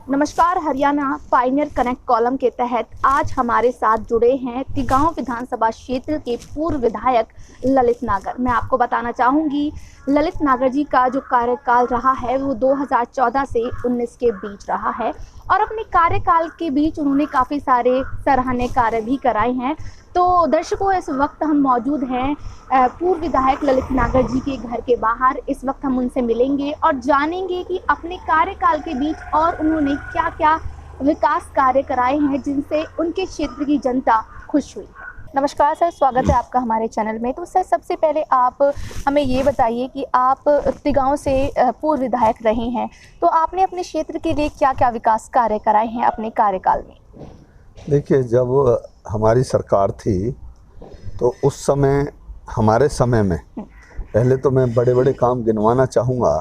नमस्कार। Haryana Pioneer connect column के तहत आज हमारे साथ जुड़े हैं तिगांव विधानसभा क्षेत्र के पूर्व विधायक ललित नागर। मैं आपको बताना चाहूँगी, ललित नागर जी का जो कार्यकाल रहा है वो 2014 से 19 के बीच रहा है और अपने कार्यकाल के बीच उन्होंने काफ़ी सारे सराहनीय कार्य भी कराए हैं। तो दर्शकों, इस वक्त हम मौजूद हैं पूर्व विधायक ललित नागर जी के घर के बाहर। इस वक्त हम उनसे मिलेंगे और जानेंगे कि अपने कार्यकाल के बीच और उन्होंने क्या क्या विकास कार्य कराए हैं जिनसे उनके क्षेत्र की जनता खुश हुई है। नमस्कार सर, स्वागत है आपका हमारे चैनल में। तो सर, सबसे पहले आप हमें ये बताइए कि आप तिगांव से पूर्व विधायक रहे हैं, तो आपने अपने क्षेत्र के लिए क्या क्या विकास कार्य कराए हैं अपने कार्यकाल में? देखिए, जब हमारी सरकार थी तो उस समय, हमारे समय में, पहले तो मैं बड़े बड़े काम गिनवाना चाहूँगा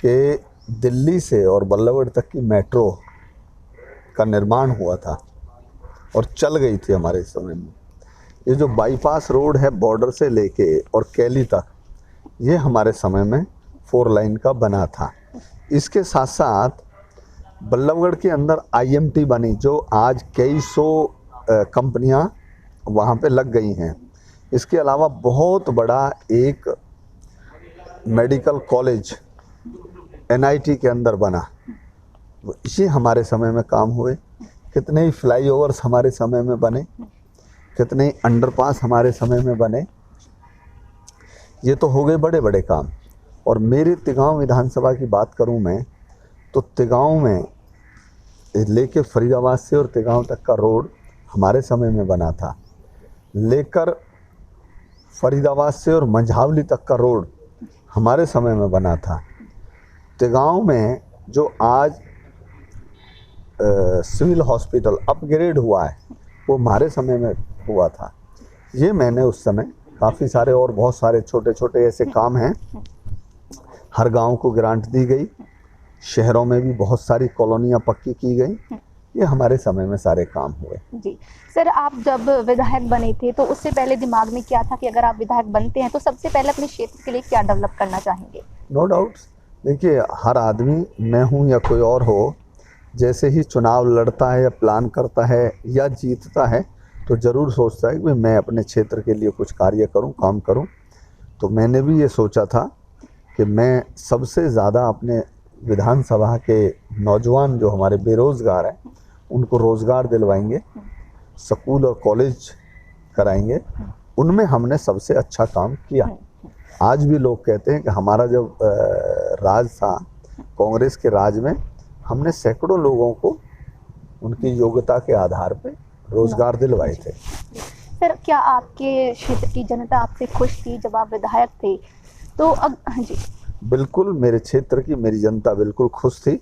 कि दिल्ली से और बल्लभगढ़ तक की मेट्रो का निर्माण हुआ था और चल गई थी हमारे समय में। ये जो बाईपास रोड है बॉर्डर से लेके और कैली तक, ये हमारे समय में 4 लाइन का बना था। इसके साथ साथ बल्लभगढ़ के अंदर IMT बनी, जो आज कई सौ कंपनियां वहाँ पे लग गई हैं। इसके अलावा बहुत बड़ा एक मेडिकल कॉलेज NIT के अंदर बना, इसी हमारे समय में काम हुए। कितने ही फ्लाईओवर्स हमारे समय में बने, कितने ही अंडरपास हमारे समय में बने। ये तो हो गए बड़े बड़े काम। और मेरे तिगांव विधानसभा की बात करूं मैं, तो तिगांव में लेके फरीदाबाद से और तिगांव तक का रोड हमारे समय में बना था। लेकर फरीदाबाद से और मंझावली तक का रोड हमारे समय में बना था। तिगांव में जो आज सिविल हॉस्पिटल अपग्रेड हुआ है, वो हमारे समय में हुआ था। ये मैंने उस समय काफ़ी सारे और बहुत सारे छोटे छोटे ऐसे काम हैं। हर गांव को ग्रांट दी गई, शहरों में भी बहुत सारी कॉलोनियां पक्की की गई। ये हमारे समय में सारे काम हुए। जी सर, आप जब विधायक बने थे तो उससे पहले दिमाग में क्या था कि अगर आप विधायक बनते हैं तो सबसे पहले अपने क्षेत्र के लिए क्या डेवलप करना चाहेंगे? No doubt. देखिए, हर आदमी, मैं हूँ या कोई और हो, जैसे ही चुनाव लड़ता है या प्लान करता है या जीतता है तो ज़रूर सोचता है कि मैं अपने क्षेत्र के लिए कुछ कार्य करूँ, काम करूँ। तो मैंने भी ये सोचा था कि मैं सबसे ज़्यादा अपने विधानसभा के नौजवान जो हमारे बेरोज़गार हैं उनको रोज़गार दिलवाएंगे, स्कूल और कॉलेज कराएंगे। उनमें हमने सबसे अच्छा काम किया। आज भी लोग कहते हैं कि हमारा जब राज था, कांग्रेस के राज में, हमने सैकड़ों लोगों को उनकी योग्यता के आधार पर रोज़गार दिलवाए थे। सर, क्या आपके क्षेत्र की जनता आपसे खुश थी जब आप विधायक थे? तो हाँ जी, बिल्कुल, मेरे क्षेत्र की मेरी जनता बिल्कुल खुश थी।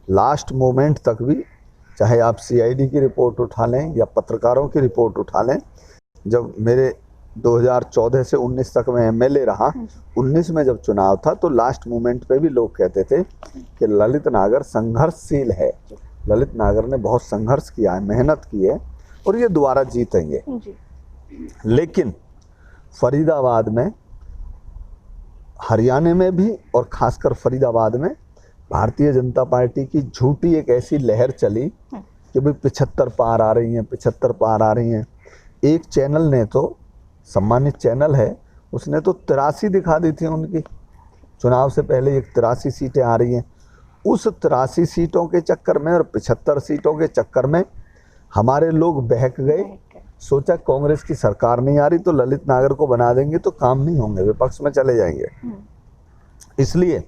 लास्ट मोमेंट तक भी, चाहे आप CID की रिपोर्ट उठा लें या पत्रकारों की रिपोर्ट उठा लें, जब मेरे 2014 से 19 तक मैं MLA रहा, 19 में जब चुनाव था तो लास्ट मोमेंट पे भी लोग कहते थे कि ललित नागर संघर्षशील है, ललित नागर ने बहुत संघर्ष किया है, मेहनत की है और ये दोबारा जीतेंगे। लेकिन फरीदाबाद में, हरियाणा में भी और खासकर फरीदाबाद में भारतीय जनता पार्टी की झूठी एक ऐसी लहर चली कि भाई 75 पार आ रही हैं, 75 पार आ रही हैं। एक चैनल ने तो, सम्मानित चैनल है, उसने तो 83 दिखा दी थी उनकी चुनाव से पहले। एक 83 सीटें आ रही हैं। उस 83 सीटों के चक्कर में और 75 सीटों के चक्कर में हमारे लोग बहक गए। सोचा कांग्रेस की सरकार नहीं आ रही तो ललित नागर को बना देंगे तो काम नहीं होंगे, विपक्ष में चले जाएंगे। इसलिए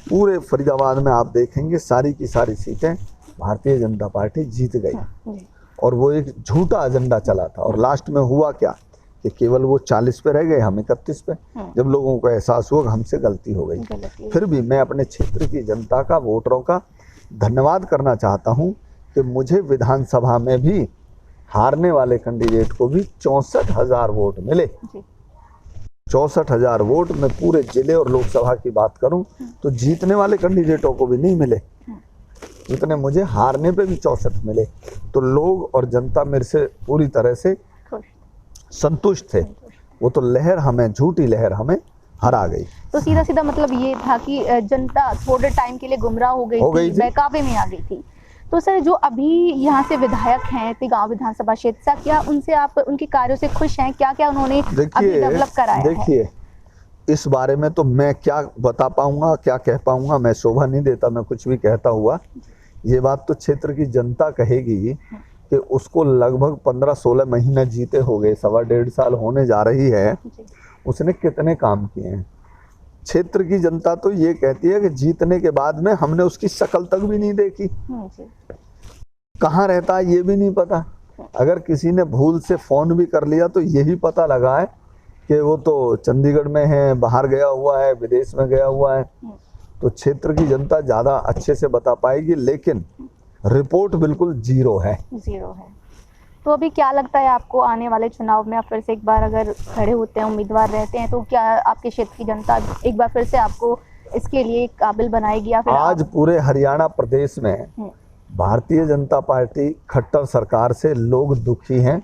पूरे फरीदाबाद में आप देखेंगे सारी की सारी सीटें भारतीय जनता पार्टी जीत गई और वो एक झूठा एजेंडा चला था। और लास्ट में हुआ क्या कि केवल वो 40 पे रह गए, हम 31 पे। जब लोगों को एहसास हुआ हमसे गलती हो गई। फिर भी मैं अपने क्षेत्र की जनता का, वोटरों का धन्यवाद करना चाहता हूँ कि मुझे विधानसभा में भी हारने वाले कैंडिडेट को भी 64,000 वोट मिले। 64,000 वोट में पूरे जिले और लोकसभा की बात करूं तो जीतने वाले कैंडिडेटों को भी नहीं मिले जितने मुझे हारने पे भी 64 मिले। तो लोग और जनता मेरे से पूरी तरह से संतुष्ट थे। वो तो लहर हमें, झूठी लहर हमें हरा गई। तो सीधा सीधा मतलब ये था कि जनता थोड़े टाइम के लिए गुमराह हो गई थी, जी। बहकावे में आ गई थी। तो सर जो अभी यहाँ से विधायक हैं तिगांव विधानसभा क्षेत्र से, क्या उनसे आप उनके कार्यों से खुश हैं? क्या क्या उन्होंने अभी डेवलप कराया है? देखिए, इस बारे में तो मैं क्या बता पाऊंगा, क्या कह पाऊंगा, मैं शोभा नहीं देता मैं कुछ भी कहता हुआ। ये बात तो क्षेत्र की जनता कहेगी कि उसको लगभग 15-16 महीने जीते हो गए, 1.25 साल होने जा रही है, उसने कितने काम किए हैं। क्षेत्र की जनता तो ये कहती है कि जीतने के बाद में हमने उसकी शक्ल तक भी नहीं देखी, कहाँ रहता है ये भी नहीं पता। अगर किसी ने भूल से फोन भी कर लिया तो यही पता लगा है कि वो तो चंडीगढ़ में है, बाहर गया हुआ है, विदेश में गया हुआ है। तो क्षेत्र की जनता ज़्यादा अच्छे से बता पाएगी, लेकिन रिपोर्ट बिल्कुल जीरो है। तो अभी क्या लगता है आपको, आने वाले चुनाव में आप फिर से एक बार अगर खड़े होते हैं, उम्मीदवार रहते हैं, तो क्या आपके क्षेत्र की जनता एक बार फिर से आपको इसके लिए काबिल बनाएगी? या फिर आज पूरे हरियाणा प्रदेश में भारतीय जनता पार्टी खट्टर सरकार से लोग दुखी हैं।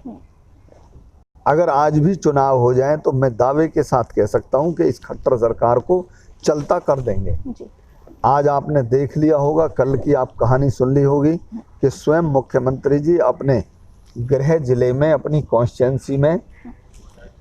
अगर आज भी चुनाव हो जाए तो मैं दावे के साथ कह सकता हूं कि इस खट्टर सरकार को चलता कर देंगे। आज आपने देख लिया होगा, कल की आप कहानी सुन ली होगी कि स्वयं मुख्यमंत्री जी अपने गृह जिले में, अपनी कॉन्स्टिट्यूंसी में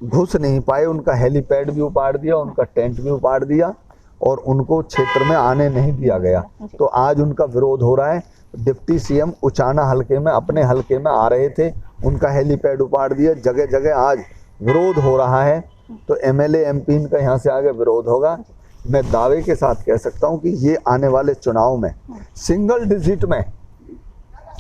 घुस नहीं पाए, उनका हेलीपैड भी उपाड़ दिया, उनका टेंट भी उपाड़ दिया और उनको क्षेत्र में आने नहीं दिया गया। तो आज उनका विरोध हो रहा है। डिप्टी सीएम उचाना हलके में, अपने हलके में आ रहे थे, उनका हेलीपैड उपाड़ दिया। जगह जगह आज विरोध हो रहा है। तो एमएलए एमपी इनका यहाँ से आगे विरोध होगा। मैं दावे के साथ कह सकता हूँ कि ये आने वाले चुनाव में सिंगल डिजिट में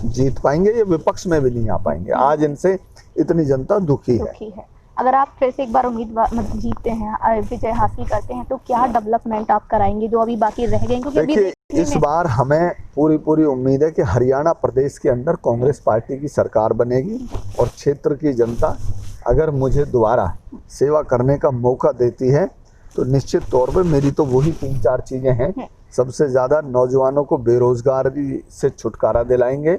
जीत पाएंगे, ये विपक्ष में भी नहीं आ पाएंगे। आज इनसे इतनी जनता दुखी है। अगर आप फिर से एक बार उम्मीदवार जीतते हैं, विजय हासिल करते हैं, तो क्या डेवलपमेंट आप कराएंगे जो अभी बाकी रह गए? क्योंकि देखिए, इस बार हमें पूरी उम्मीद है कि हरियाणा प्रदेश के अंदर कांग्रेस पार्टी की सरकार बनेगी और क्षेत्र की जनता अगर मुझे दोबारा सेवा करने का मौका देती है तो निश्चित तौर पर मेरी तो वही 3-4 चीजें हैं। सबसे ज्यादा नौजवानों को बेरोजगारी से छुटकारा दिलाएंगे,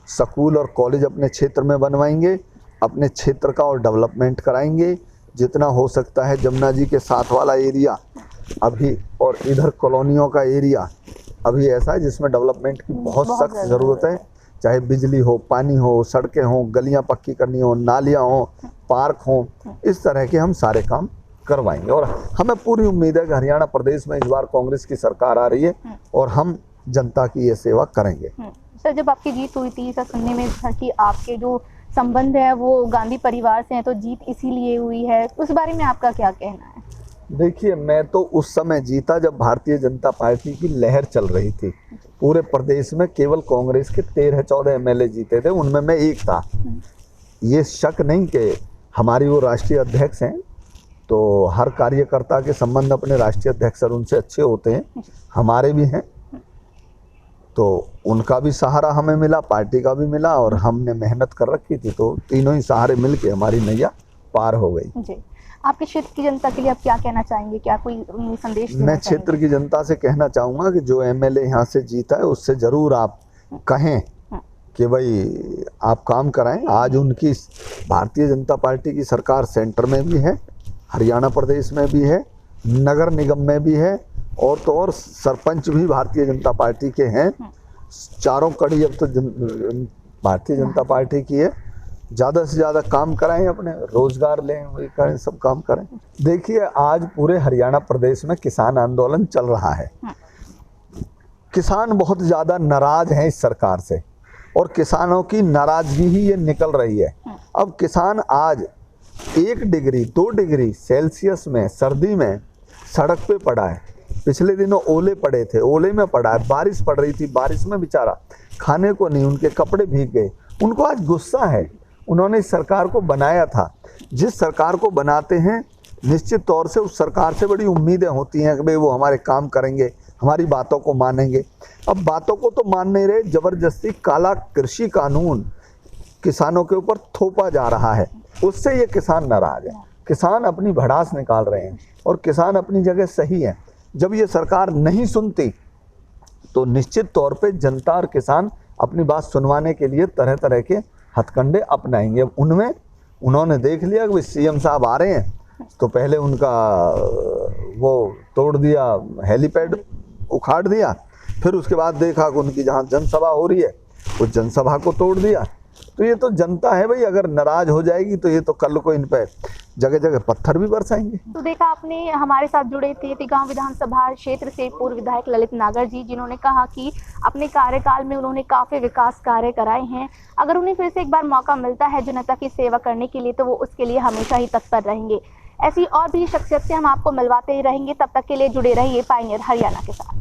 स्कूल और कॉलेज अपने क्षेत्र में बनवाएंगे, अपने क्षेत्र का और डेवलपमेंट कराएंगे। जितना हो सकता है जमुना जी के साथ वाला एरिया अभी और इधर कॉलोनियों का एरिया अभी ऐसा है जिसमें डेवलपमेंट की बहुत सख्त ज़रूरत है। चाहे बिजली हो, पानी हो, सड़कें हो, गलियां पक्की करनी हो, नालियां हो, पार्क हो, इस तरह के हम सारे काम करवाएंगे। और हमें पूरी उम्मीद है कि हरियाणा प्रदेश में इस बार कांग्रेस की सरकार आ रही है और हम जनता की ये सेवा करेंगे। सर, जब आपकी जीत हुई थी, सर सुनने में था कि आपके जो संबंध है वो गांधी परिवार से हैं, तो जीत इसीलिए हुई है, उस बारे में आपका क्या कहना है? देखिए, मैं तो उस समय जीता जब भारतीय जनता पार्टी की लहर चल रही थी। पूरे प्रदेश में केवल कांग्रेस के 13-14 एमएलए जीते थे, उनमें मैं एक था। ये शक नहीं कि हमारी वो राष्ट्रीय अध्यक्ष हैं, तो हर कार्यकर्ता के संबंध अपने राष्ट्रीय अध्यक्ष और उनसे अच्छे होते हैं, हमारे भी हैं। तो उनका भी सहारा हमें मिला, पार्टी का भी मिला और हमने मेहनत कर रखी थी, तो तीनों ही सहारे मिलके हमारी नैया पार हो गई। जी, आपके क्षेत्र की जनता के लिए आप क्या कहना चाहेंगे? क्या कोई संदेश? मैं क्षेत्र की जनता से कहना चाहूँगा कि जो एमएलए यहाँ से जीता है उससे ज़रूर आप कहें कि भाई आप काम कराएं। आज उनकी भारतीय जनता पार्टी की सरकार सेंटर में भी है, हरियाणा प्रदेश में भी है, नगर निगम में भी है और तो और सरपंच भी भारतीय जनता पार्टी के हैं। चारों कड़ी अब तो भारतीय जनता पार्टी की है। ज़्यादा से ज़्यादा काम कराएं, अपने रोजगार लें, वही करें, सब काम करें। देखिए, आज पूरे हरियाणा प्रदेश में किसान आंदोलन चल रहा है। किसान बहुत ज़्यादा नाराज हैं इस सरकार से और किसानों की नाराजगी ही ये निकल रही है। अब किसान आज 1 डिग्री 2 डिग्री सेल्सियस में सर्दी में सड़क पे पड़ा है। पिछले दिनों ओले पड़े थे, ओले में पड़ा है, बारिश पड़ रही थी, बारिश में बेचारा खाने को नहीं, उनके कपड़े भीग गए। उनको आज गुस्सा है, उन्होंने इस सरकार को बनाया था। जिस सरकार को बनाते हैं निश्चित तौर से उस सरकार से बड़ी उम्मीदें होती हैं कि भाई वो हमारे काम करेंगे, हमारी बातों को मानेंगे। अब बातों को तो मान नहीं रहे, जबरदस्ती काला कृषि कानून किसानों के ऊपर थोपा जा रहा है, उससे ये किसान नाराज है। किसान अपनी भड़ास निकाल रहे हैं और किसान अपनी जगह सही है। जब ये सरकार नहीं सुनती तो निश्चित तौर पे जनता और किसान अपनी बात सुनवाने के लिए तरह तरह के हथकंडे अपनाएंगे। अब उन्होंने देख लिया कि सीएम साहब आ रहे हैं तो पहले उनका वो तोड़ दिया, हेलीपैड उखाड़ दिया। फिर उसके बाद देखा कि उनकी जहाँ जनसभा हो रही है उस जनसभा को तोड़ दिया। तो ये तो जनता है भाई, अगर नाराज हो जाएगी तो ये तो कल को इन पे जगह जगह पत्थर भी बरसाएंगे। तो देखा आपने, हमारे साथ जुड़े थे तिगांव विधानसभा क्षेत्र से पूर्व विधायक ललित नागर जी, जिन्होंने कहा कि अपने कार्यकाल में उन्होंने काफ़ी विकास कार्य कराए हैं। अगर उन्हें फिर से एक बार मौका मिलता है जनता की सेवा करने के लिए तो वो उसके लिए हमेशा ही तत्पर रहेंगे। ऐसी और भी शख्सियत से हम आपको मिलवाते ही रहेंगे। तब तक के लिए जुड़े रहिए पायनियर हरियाणा के साथ।